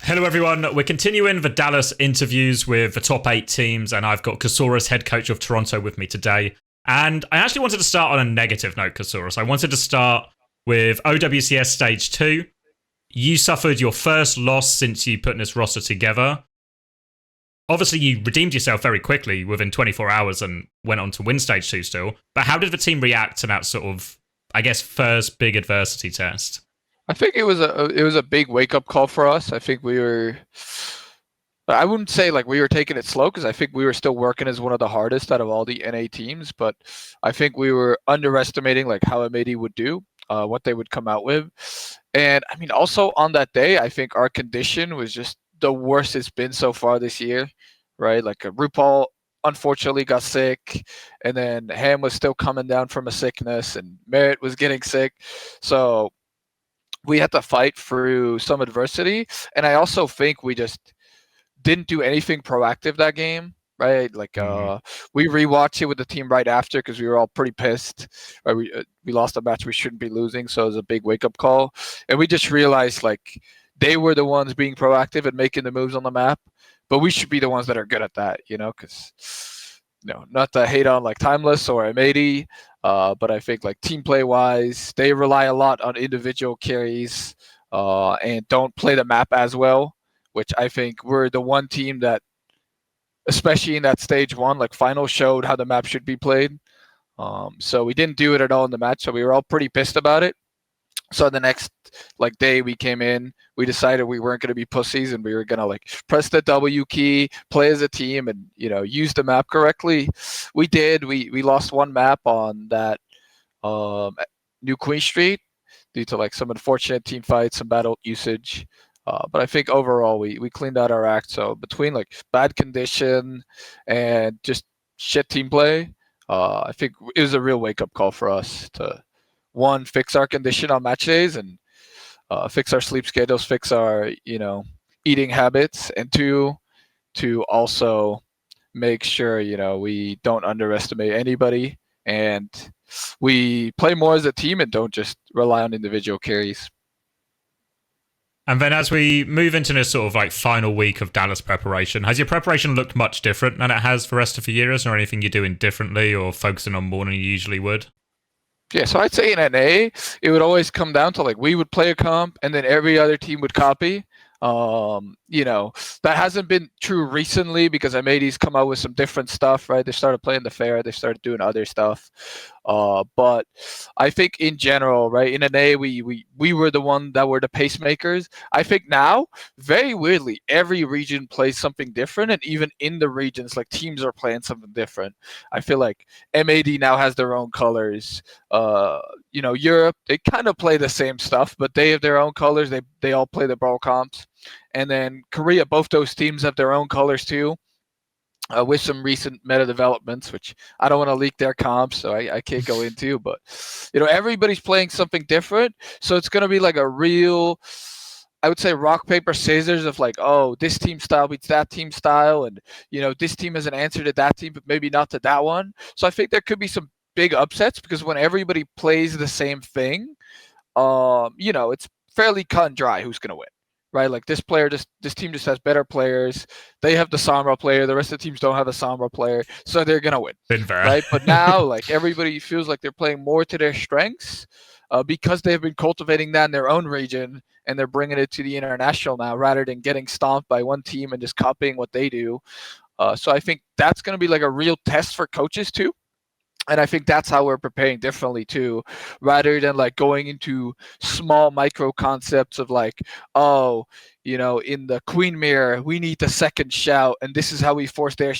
Hello, everyone. We're continuing the Dallas interviews with the top 8 teams, and I've got Casores, head coach of Toronto, with me today. And I actually wanted to start on a negative note, Casores. I wanted to start with OWCS Stage 2. You suffered your first loss since you put this roster together. Obviously, you redeemed yourself very quickly within 24 hours and went on to win Stage 2 still. But how did the team react to that sort of, I guess, first big adversity test? I think it was a big wake up call for us. I think I wouldn't say like we were taking it slow because I think we were still working as one of the hardest out of all the NA teams, but I think we were underestimating like how MAD would do, what they would come out with. And I mean, also on that day, I think our condition was just the worst it's been so far this year, right? Like RuPaul unfortunately got sick, and then Ham was still coming down from a sickness, and Merritt was getting sick. So we had to fight through some adversity, and I also think we just didn't do anything proactive that game, right? Like we rewatched it with the team right after because we were all pretty pissed. Right? We lost a match we shouldn't be losing, so it was a big wake up call, and we just realized like they were the ones being proactive and making the moves on the map, but we should be the ones that are good at that, because not to hate on like Timeless or M80. But I think like team play wise, they rely a lot on individual carries and don't play the map as well, which I think we're the one team that, especially in that stage 1, like final, showed how the map should be played. So we didn't do it at all in the match, so we were all pretty pissed about it. So the next day we came in, we decided we weren't going to be pussies and we were going to like press the W key, play as a team, and use the map correctly. We did. We lost one map on that New Queen Street due to like some unfortunate team fights, some battle usage. But I think overall we cleaned out our act. So between like bad condition and just shit team play, I think it was a real wake up call for us to, one, fix our condition on match days, and fix our sleep schedules, fix our eating habits, and two, to also make sure we don't underestimate anybody and we play more as a team and don't just rely on individual carries. And then as we move into this sort of like final week of Dallas preparation, has your preparation looked much different than it has for the rest of the year? Is there anything you're doing differently or focusing on more than you usually would? Yeah, so I'd say in NA, it would always come down to like we would play a comp and then every other team would copy. That hasn't been true recently because MAD's come out with some different stuff, right? They started playing the fair, they started doing other stuff. But I think in general, right, in NA, we were the one that were the pacemakers. I think now, very weirdly, every region plays something different, and even in the regions, like teams are playing something different. I feel like MAD now has their own colors. Europe, they kind of play the same stuff, but they have their own colors. They all play the brawl comps. And then Korea, both those teams have their own colors too, with some recent meta developments, which I don't want to leak their comps, so I can't go into. But, everybody's playing something different. So it's going to be like a real, I would say, rock, paper, scissors of like, oh, this team style beats that team style. And, this team has an answer to that team, but maybe not to that one. So I think there could be some big upsets because when everybody plays the same thing, it's fairly cut and dry who's going to win. Right, like this team just has better players. They have the Sombra player. The rest of the teams don't have a Sombra player, so they're gonna win. Right, but now like everybody feels like they're playing more to their strengths because they've been cultivating that in their own region, and they're bringing it to the international now rather than getting stomped by one team and just copying what they do. So I think that's gonna be like a real test for coaches too. And I think that's how we're preparing differently too, rather than like going into small micro concepts of like, oh, in the Queen Mirror, we need the second shout, and this is how we force their,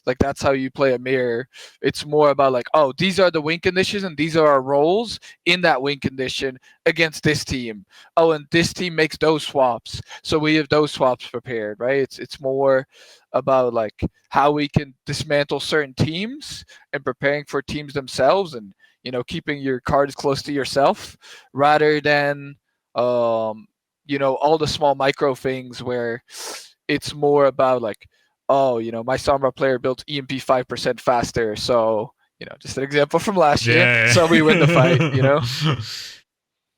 like that's how you play a mirror. It's more about like, oh, these are the win conditions, and these are our roles in that win condition against this team. Oh, and this team makes those swaps, so we have those swaps prepared, right? It's more about like how we can dismantle certain teams and preparing for teams themselves, and keeping your cards close to yourself rather than all the small micro things where it's more about like, oh, my Sombra player built EMP 5% faster, so just an example from last year, so we win the fight.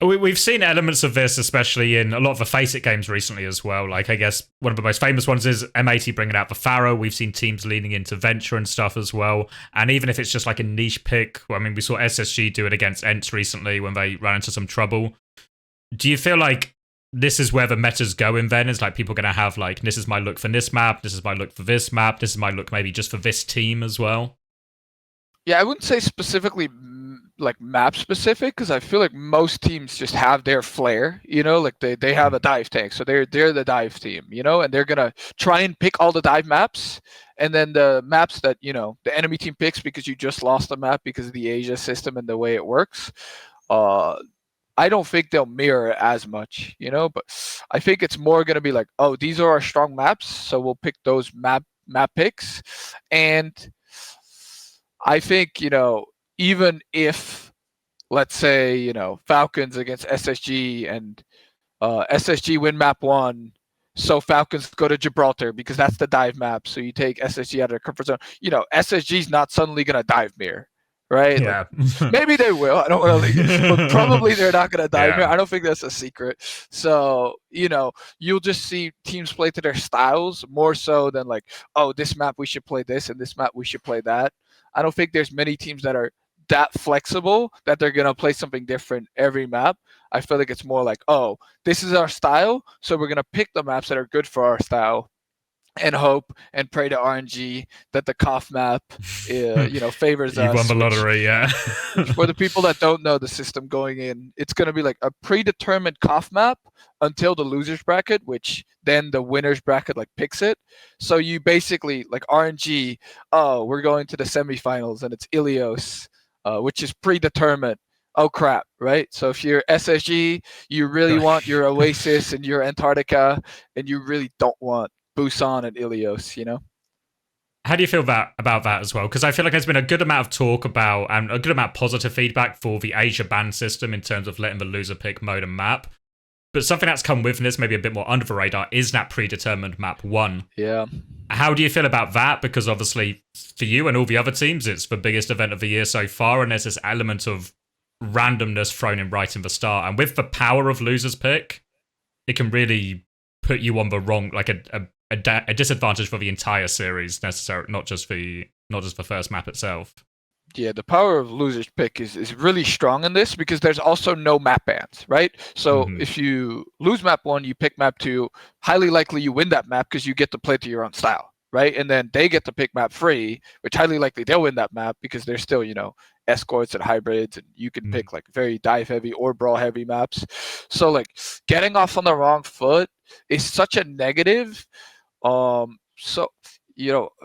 We've seen elements of this, especially in a lot of the Face It games recently as well. Like, I guess one of the most famous ones is M80 bringing out the Pharaoh. We've seen teams leaning into Venture and stuff as well. And even if it's just like a niche pick, I mean, we saw SSG do it against Ents recently when they ran into some trouble. Do you feel like this is where the meta's going then? Is like people going to have like, this is my look for this map, this is my look for this map, this is my look maybe just for this team as well? Yeah, I wouldn't say specifically like map specific, because I feel like most teams just have their flair, like they have a dive tank, so they're the dive team, and they're gonna try and pick all the dive maps, and then the maps that the enemy team picks because you just lost a map because of the Asia system and the way it works. I don't think they'll mirror as much, but I think it's more gonna be like, oh, these are our strong maps, so we'll pick those map picks. And I think, even if, let's say, Falcons against SSG and SSG win map 1, so Falcons go to Gibraltar because that's the dive map. So you take SSG out of their comfort zone. SSG's not suddenly going to dive mirror, right? Yeah. Like, maybe they will. I don't want to leave, but probably they're not going to dive mirror. I don't think that's a secret. So, you'll just see teams play to their styles more so than like, oh, this map we should play this and this map we should play that. I don't think there's many teams that are that flexible that they're going to play something different every map. I feel like it's more like, oh, this is our style, so we're going to pick the maps that are good for our style and hope and pray to RNG that the COF map, favors us. You won the lottery, yeah. For the people that don't know the system going in, it's going to be like a predetermined COF map until the losers bracket, which then the winners bracket like picks it. So you basically like RNG, oh, we're going to the semifinals and it's Ilios, which is predetermined. Oh crap, right? So if you're SSG, you really want your OWCS and your Antarctica, and you really don't want Busan and Ilios, How do you feel about that as well? Because I feel like there's been a good amount of talk about and a good amount of positive feedback for the Asia ban system in terms of letting the loser pick mode and map. But something that's come with this, maybe a bit more under the radar, is that predetermined map 1. Yeah. How do you feel about that? Because obviously for you and all the other teams, it's the biggest event of the year so far, and there's this element of randomness thrown in right in the start. And with the power of losers pick, it can really put you on the wrong, like a disadvantage for the entire series, necessarily, not just the first map itself. Yeah, the power of losers pick is really strong in this because there's also no map bans, right? So if you lose map 1, you pick map 2, highly likely you win that map because you get to play to your own style, right? And then they get to pick map 3, which highly likely they'll win that map because they're still, escorts and hybrids, and you can pick like very dive heavy or brawl heavy maps. So like getting off on the wrong foot is such a negative. So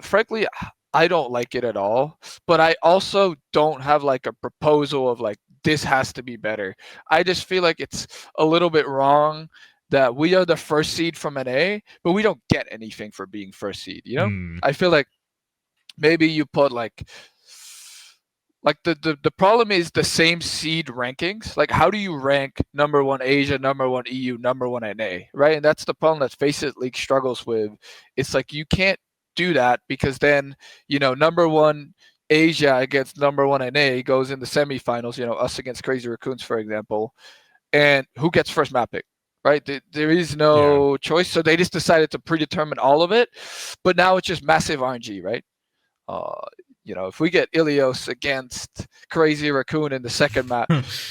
frankly, I don't like it at all, but I also don't have like a proposal of like this has to be better. I just feel like it's a little bit wrong that we are the first seed from NA, but we don't get anything for being first seed, I feel like maybe you put like the problem is the same seed rankings. Like, how do you rank number 1 Asia, number 1 EU, number 1 NA, right? And that's the problem that Face It League struggles with. It's like you can't do that because then, number 1 Asia against number 1 NA goes in the semifinals, us against Crazy Raccoons, for example. And who gets first map pick, right? There is no choice. So they just decided to predetermine all of it. But now it's just massive RNG, right? If we get Ilios against Crazy Raccoon in the second map,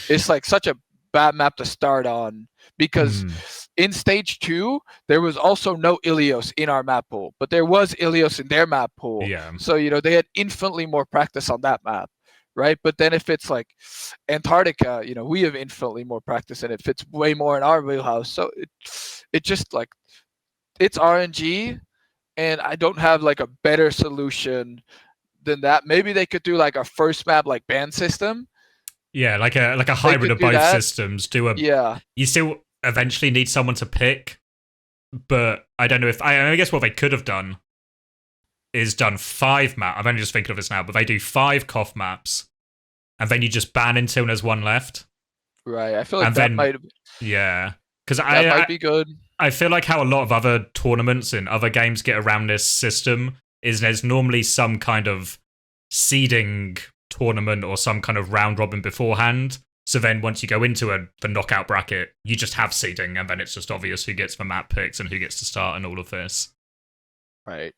it's like such a bad map to start on because in stage 2, there was also no Ilios in our map pool, but there was Ilios in their map pool. Yeah. So, they had infinitely more practice on that map, right? But then if it's like Antarctica, we have infinitely more practice and it fits way more in our wheelhouse. So it just like, it's RNG, and I don't have like a better solution than that. Maybe they could do like a first map like ban system. Yeah, like a hybrid of both systems. You still eventually need someone to pick, but I don't know if I guess what they could have done is done 5 maps. I'm only just thinking of this now, but they do 5 COF maps, and then you just ban until there's 1 left. Right. I feel like that might because that might be good. I feel like how a lot of other tournaments and other games get around this system is there's normally some kind of seeding tournament or some kind of round robin beforehand So then once you go into the knockout bracket, you just have seeding, and then it's just obvious who gets the map picks and who gets to start and all of this. Right.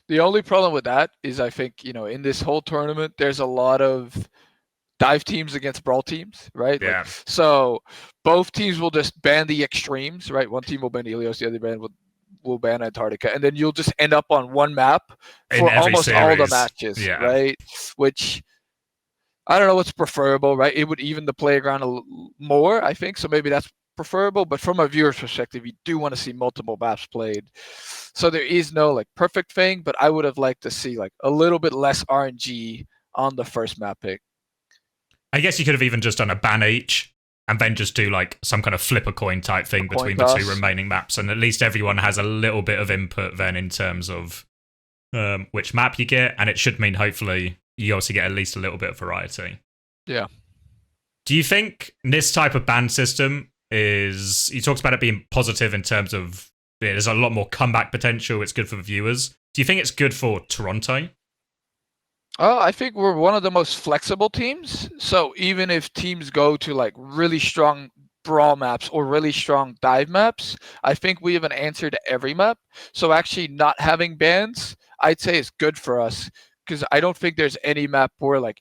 The only problem with that is I think, in this whole tournament, there's a lot of dive teams against brawl teams, right? Yeah. So both teams will just ban the extremes, right? One team will ban Helios, the other will ban Antarctica, and then you'll just end up on one map for almost all the matches, right? Which I don't know what's preferable, right? It would even the playground more, I think. So maybe that's preferable. But from a viewer's perspective, you do want to see multiple maps played. So there is no perfect thing, but I would have liked to see a little bit less RNG on the first map pick. I guess you could have even just done a ban each and then just do some kind of flip a coin type thing between the two remaining maps. And at least everyone has a little bit of input then in terms of which map you get. And it should mean hopefully you also get at least a little bit of variety. Yeah. Do you think this type of ban system you talked about it being positive in terms of there's a lot more comeback potential, it's good for the viewers. Do you think it's good for Toronto? I think we're one of the most flexible teams. So even if teams go to really strong brawl maps or really strong dive maps, I think we have an answer to every map. So actually not having bans, I'd say is good for us because I don't think there's any map we're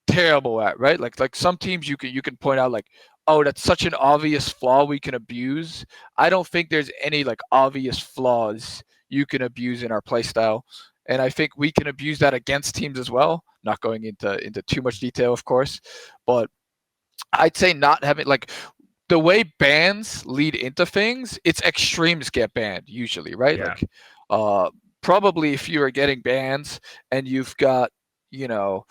terrible at, right? Like some teams you can point out oh, that's such an obvious flaw we can abuse. I don't think there's any obvious flaws you can abuse in our playstyle. And I think we can abuse that against teams as well. Not going into too much detail, of course, but I'd say not having the way bans lead into things, it's extremes get banned usually, right? Yeah. Probably if you are getting bans and you've got, your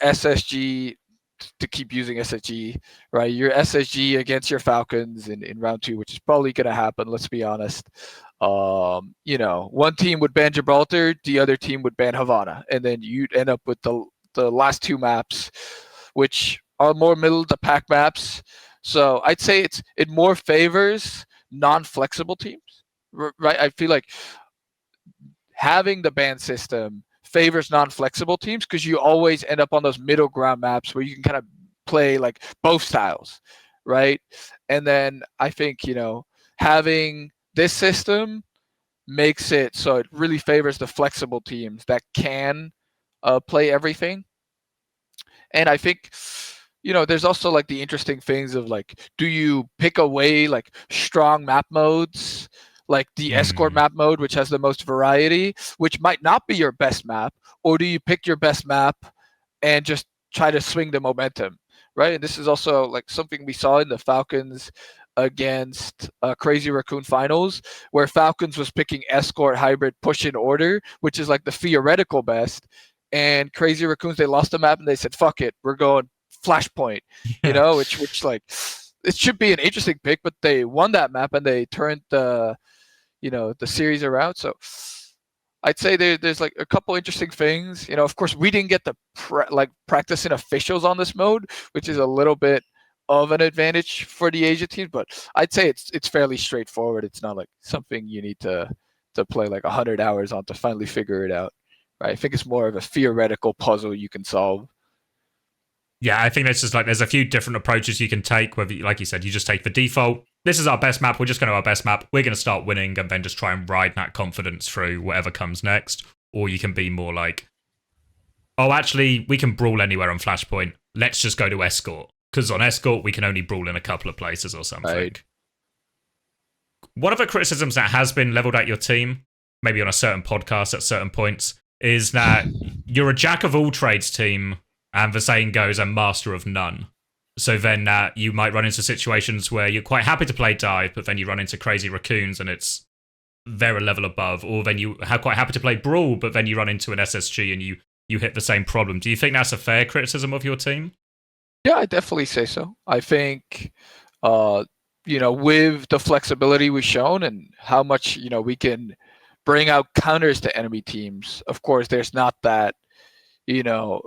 SSG, to keep using SSG, right? Your SSG against your Falcons in round 2, which is probably going to happen. Let's be honest. One team would ban Gibraltar, the other team would ban Havana, and then you'd end up with the last 2 maps, which are more middle to pack maps. So I'd say it more favors non-flexible teams, right? I feel like having the ban system favors non-flexible teams because you always end up on those middle ground maps where you can kind of play both styles, right? And then I think having this system makes it so it really favors the flexible teams that can play everything. And I think there's also the interesting things of do you pick away strong map modes, like the escort map mode, which has the most variety, which might not be your best map, or do you pick your best map and just try to swing the momentum, right? And this is also something we saw in the Falcons against Crazy Raccoon finals, where Falcons was picking escort, hybrid, push in order, which is the theoretical best, and Crazy Raccoons, they lost the map and they said, fuck it, we're going Flashpoint, which it should be an interesting pick, but they won that map and they turned the series around. So I'd say there's a couple interesting things. Of course, we didn't get the practicing officials on this mode, which is a little bit of an advantage for the Asia teams, but I'd say it's fairly straightforward. It's not something you need to play 100 hours on to finally figure it out. Right? I think it's more of a theoretical puzzle you can solve. Yeah, I think there's just there's a few different approaches you can take. Whether, like you said, you just take the default. This is our best map. We're just going to our best map. We're going to start winning and then just try and ride that confidence through whatever comes next. Or you can be more oh, actually, we can brawl anywhere on Flashpoint. Let's just go to escort because on escort we can only brawl in a couple of places or something. Right. One of the criticisms that has been leveled at your team, maybe on a certain podcast at certain points, is that you're a jack of all trades team. And the saying goes, a master of none. So then you might run into situations where you're quite happy to play dive, but then you run into Crazy Raccoons and they're a level above. Or then you are quite happy to play brawl, but then you run into an SSG and you hit the same problem. Do you think that's a fair criticism of your team? Yeah, I definitely say so. I think, with the flexibility we've shown and how much, we can bring out counters to enemy teams. Of course, there's not that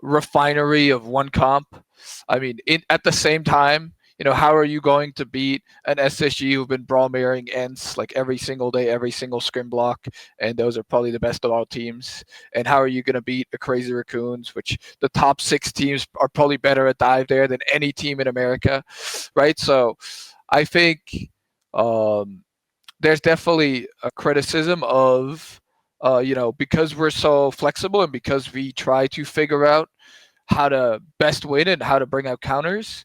refinery of one comp. I mean, at the same time, how are you going to beat an SSG who've been brawl mirroring ends like every single day, every single scrim block, and those are probably the best of all teams? And how are you going to beat a Crazy Raccoons, which the top 6 teams are probably better at dive there than any team in America, right? So I think there's definitely a criticism of, because we're so flexible and because we try to figure out how to best win and how to bring out counters.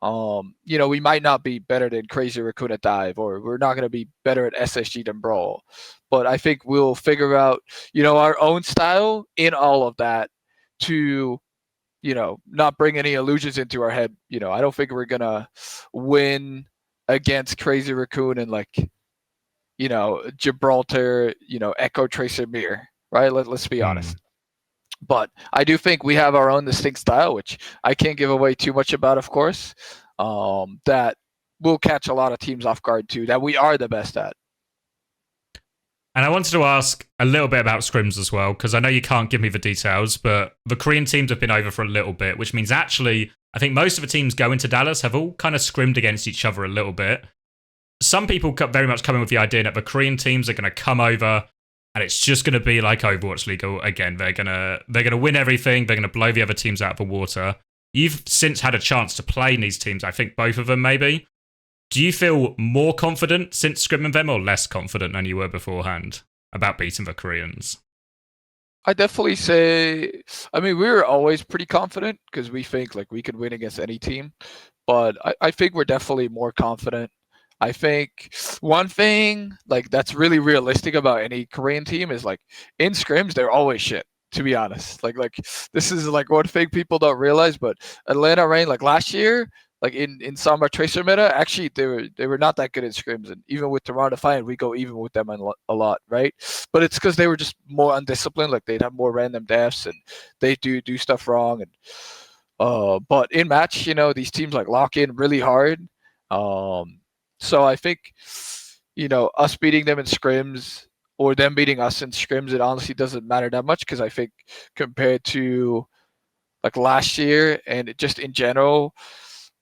We might not be better than Crazy Raccoon at dive, or we're not going to be better at SSG than brawl. But I think we'll figure out, our own style in all of that to, not bring any illusions into our head. I don't think we're going to win against Crazy Raccoon and Gibraltar, Echo Tracer Mirror, right? Let's be honest. But I do think we have our own distinct style, which I can't give away too much about, of course, that will catch a lot of teams off guard too, that we are the best at. And I wanted to ask a little bit about scrims as well, because I know you can't give me the details, but the Korean teams have been over for a little bit, which means actually, I think most of the teams going to Dallas have all kind of scrimmed against each other a little bit. Some people very much come in with the idea that the Korean teams are going to come over and it's just going to be like Overwatch League again. They're gonna win everything. They're going to blow the other teams out of the water. You've since had a chance to play in these teams. I think both of them, maybe. Do you feel more confident since scrimming them, or less confident than you were beforehand about beating the Koreans? I definitely say, we were always pretty confident because we think we could win against any team, but I think we're definitely more confident. I think one thing that's really realistic about any Korean team is in scrims they're always shit. To be honest, this is one thing people don't realize. But Atlanta Reign last year, in Samba Tracer meta, actually they were not that good at scrims, and even with Toronto Defiant, we go even with them a lot, right? But it's because they were just more undisciplined. They'd have more random deaths and they do stuff wrong. And but in match, these teams lock in really hard. So I think, us beating them in scrims or them beating us in scrims, it honestly doesn't matter that much, because I think compared to last year and just in general,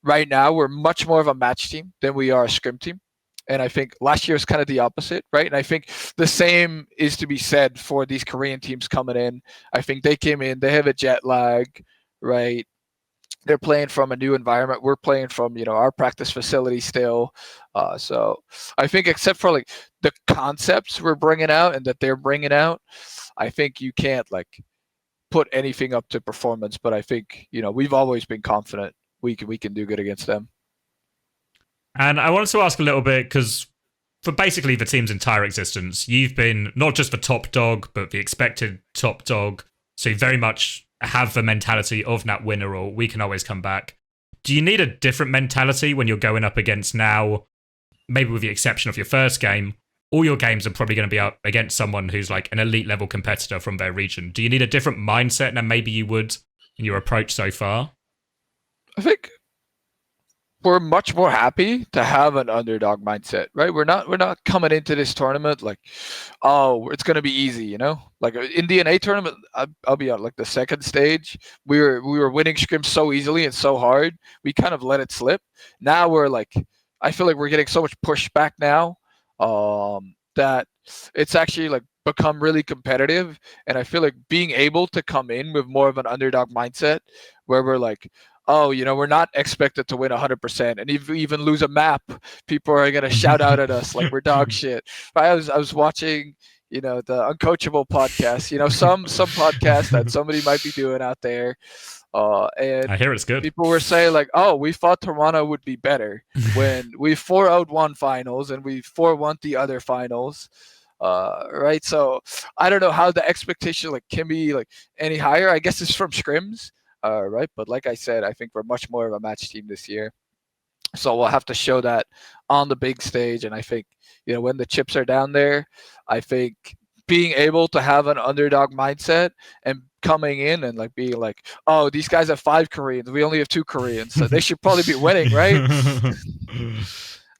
right now we're much more of a match team than we are a scrim team. And I think last year was kind of the opposite, right? And I think the same is to be said for these Korean teams coming in. I think they came in, they have a jet lag, right? They're playing from a new environment. We're playing from, our practice facility still. So I think except for the concepts we're bringing out and that they're bringing out, I think you can't put anything up to performance. But I think, we've always been confident we can do good against them. And I wanted to ask a little bit, because for basically the team's entire existence, you've been not just the top dog, but the expected top dog. So you very much have the mentality of that winner, or we can always come back. Do you need a different mentality when you're going up against now, maybe with the exception of your first game, all your games are probably going to be up against someone who's an elite level competitor from their region? Do you need a different mindset than maybe you would in your approach so far? I think we're much more happy to have an underdog mindset, right? We're not coming into this tournament it's going to be easy, in DNA tournament. I'll be on the second stage. We were winning scrims so easily and so hard. We kind of let it slip. Now we're I feel we're getting so much pushback now that it's actually become really competitive. And I feel being able to come in with more of an underdog mindset, where we're we're not expected to win 100%, and if we even lose a map, people are gonna shout out at us we're dog shit. I was watching, the Uncoachable podcast, some podcast that somebody might be doing out there, and I hear it's good. People were saying we thought Toronto would be better when we 4-0'd one finals and we 4-1 the other finals. Right, so I don't know how the expectation can be any higher. I guess it's from scrims. Right, but like I said, I think we're much more of a match team this year, so we'll have to show that on the big stage. And I think when the chips are down there, I think being able to have an underdog mindset and coming in and being oh, these guys have 5 Koreans, we only have 2 Koreans, so they should probably be winning, right?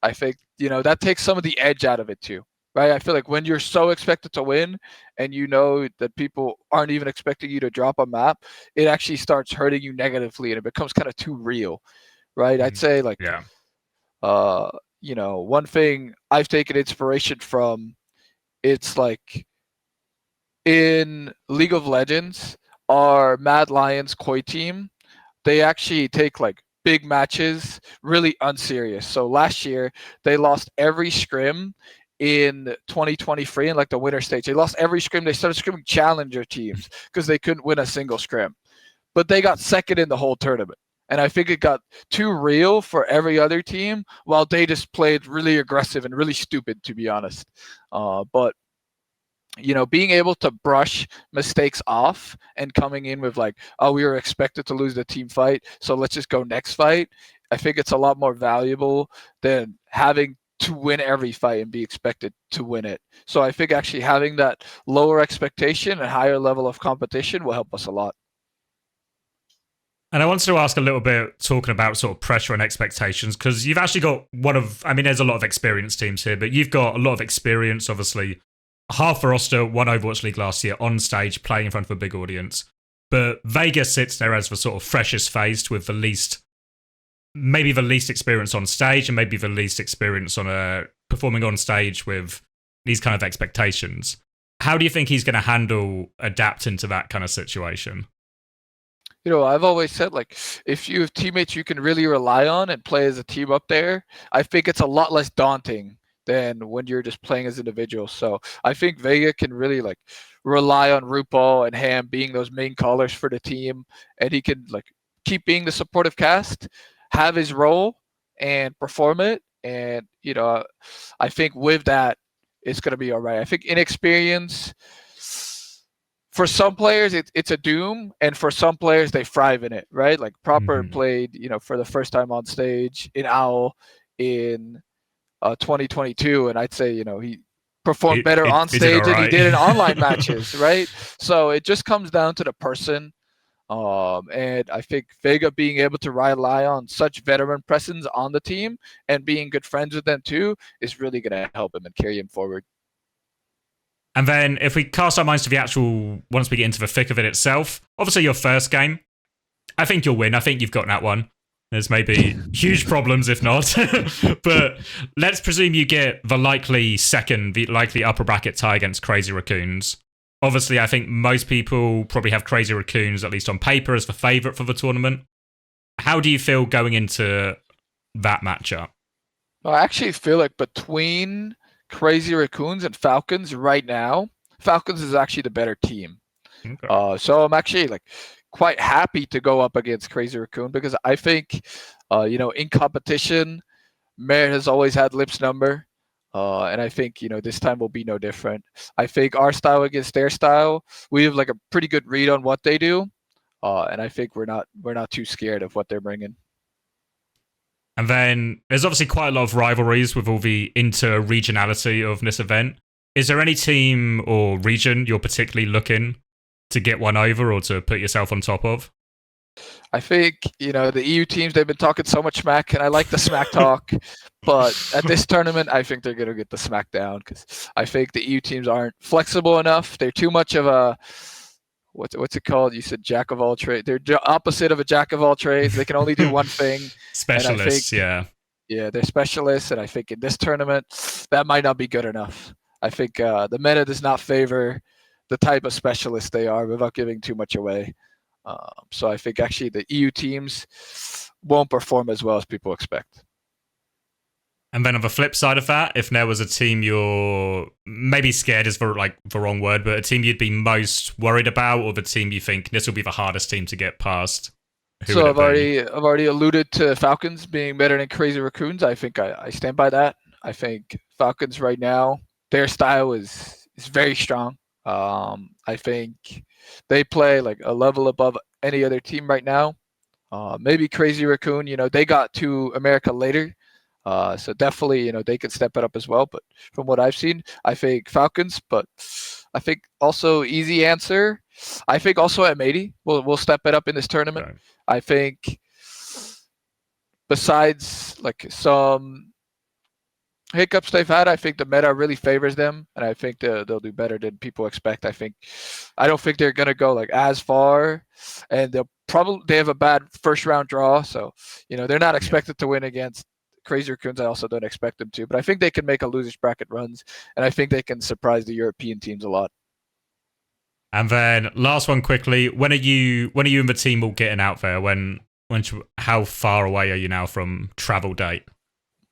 I think that takes some of the edge out of it too. Right, I feel when you're so expected to win and that people aren't even expecting you to drop a map, it actually starts hurting you negatively and it becomes kind of too real, right? I'd say Yeah. one thing I've taken inspiration from, it's like in League of Legends, our Mad Lions koi team, they actually take like big matches really unserious. So last year they lost every scrim in 2023 in like the winter stage. They lost every scrim. They started scrimming challenger teams because they couldn't win a single scrim. But they got second in the whole tournament. And I think it got too real for every other team while they just played really aggressive and really stupid, to be honest. But being able to brush mistakes off and coming in with like, oh, we were expected to lose the team fight, so let's just go next fight. I think it's a lot more valuable than having to win every fight and be expected to win it. So I think actually having that lower expectation and higher level of competition will help us a lot. And I wanted to ask a little bit, talking about sort of pressure and expectations, because you've actually got there's a lot of experienced teams here, but you've got a lot of experience, obviously. Half the roster won Overwatch League last year on stage, playing in front of a big audience. But Vegas sits there as the sort of freshest faced with maybe the least experience on stage and maybe the least experience on performing on stage with these kind of expectations. How do you think he's going to adapt into that kind of situation? I've always said, like, if you have teammates you can really rely on and play as a team up there, I think it's a lot less daunting than when you're just playing as individuals. So I think Vega can really like rely on RuPaul and Ham being those main callers for the team, and he can like keep being the supportive cast, have his role, and perform it. And I think with that, it's gonna be all right. I think inexperience, for some players it's a doom, and for some players they thrive in it, right? Like Proper played for the first time on stage in OWL in 2022, and I'd say he performed better on stage than he did in online matches, right? So it just comes down to the person, and I think Vega being able to rely on such veteran presence on the team and being good friends with them too is really going to help him and carry him forward. And then if we cast our minds to once we get into the thick of it itself, obviously your first game, I think you'll win. I think you've got that one. There's maybe huge problems if not. But let's presume you get the likely upper bracket tie against Crazy Raccoons. Obviously, I think most people probably have Crazy Raccoons, at least on paper, as the favourite for the tournament. How do you feel going into that matchup? Well, I actually feel like between Crazy Raccoons and Falcons right now, Falcons is actually the better team. Okay. So I'm actually like quite happy to go up against Crazy Raccoon, because I think, in competition, Merit has always had Lip's number. And I think, this time will be no different. I think our style against their style, we have like a pretty good read on what they do. And I think we're not too scared of what they're bringing. And then there's obviously quite a lot of rivalries with all the inter-regionality of this event. Is there any team or region you're particularly looking to get one over or to put yourself on top of? I think, the EU teams, they've been talking so much smack, and I like the smack talk. But at this tournament, I think they're going to get the smack down, because I think the EU teams aren't flexible enough. They're too much of a, what's it called? You said jack of all trades. They're the opposite of a jack of all trades. They can only do one thing. Specialists, yeah. Yeah, they're specialists, and I think in this tournament, that might not be good enough. I think the meta does not favor the type of specialists they are without giving too much away. So I think actually the EU teams won't perform as well as people expect. And then on the flip side of that, if there was a team you're maybe scared is the wrong word, but a team you'd be most worried about, or the team you think this will be the hardest team to get past. So I've already alluded to Falcons being better than Crazy Raccoons. I think I stand by that. I think Falcons right now, their style is very strong. I think they play like a level above any other team right now. Maybe Crazy Raccoon, they got to America later. So definitely, they could step it up as well. But from what I've seen, I think Falcons. But I think also easy answer, I think also M80 will step it up in this tournament. Right. I think besides like some hiccups they've had, I think the meta really favors them, and I think they'll do better than people expect. I don't think they're gonna go like as far, and they have a bad first round draw, so they're not expected to win against Crazy Raccoons. I also don't expect them to, but I think they can make a losers bracket runs, and I think they can surprise the European teams a lot. And then last one quickly, when are you and the team all getting out there? How far away are you now from travel date?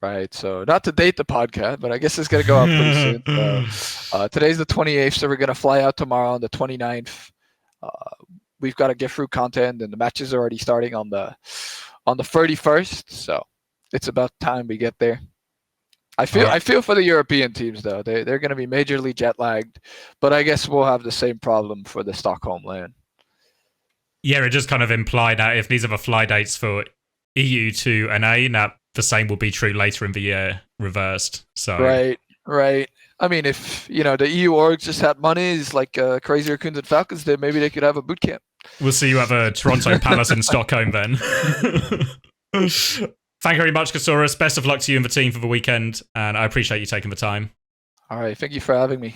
Right, so not to date the podcast, but I guess it's going to go out pretty soon. So, today's the 28th, so we're going to fly out tomorrow on the 29th. We've got to get through content, and the matches are already starting on the 31st, so it's about time we get there. I feel for the European teams, though. They're going to be majorly jet lagged, but I guess we'll have the same problem for the Stockholm land. Yeah, it just kind of implied that if these are the fly dates for EU to NA, that the same will be true later in the year, reversed. So right. I mean, if the EU orgs just had money, like Crazy Raccoons and Falcons did, maybe they could have a boot camp. We'll see you at the Toronto Palace in Stockholm then. Thank you very much, Casores. Best of luck to you and the team for the weekend, and I appreciate you taking the time. All right, thank you for having me.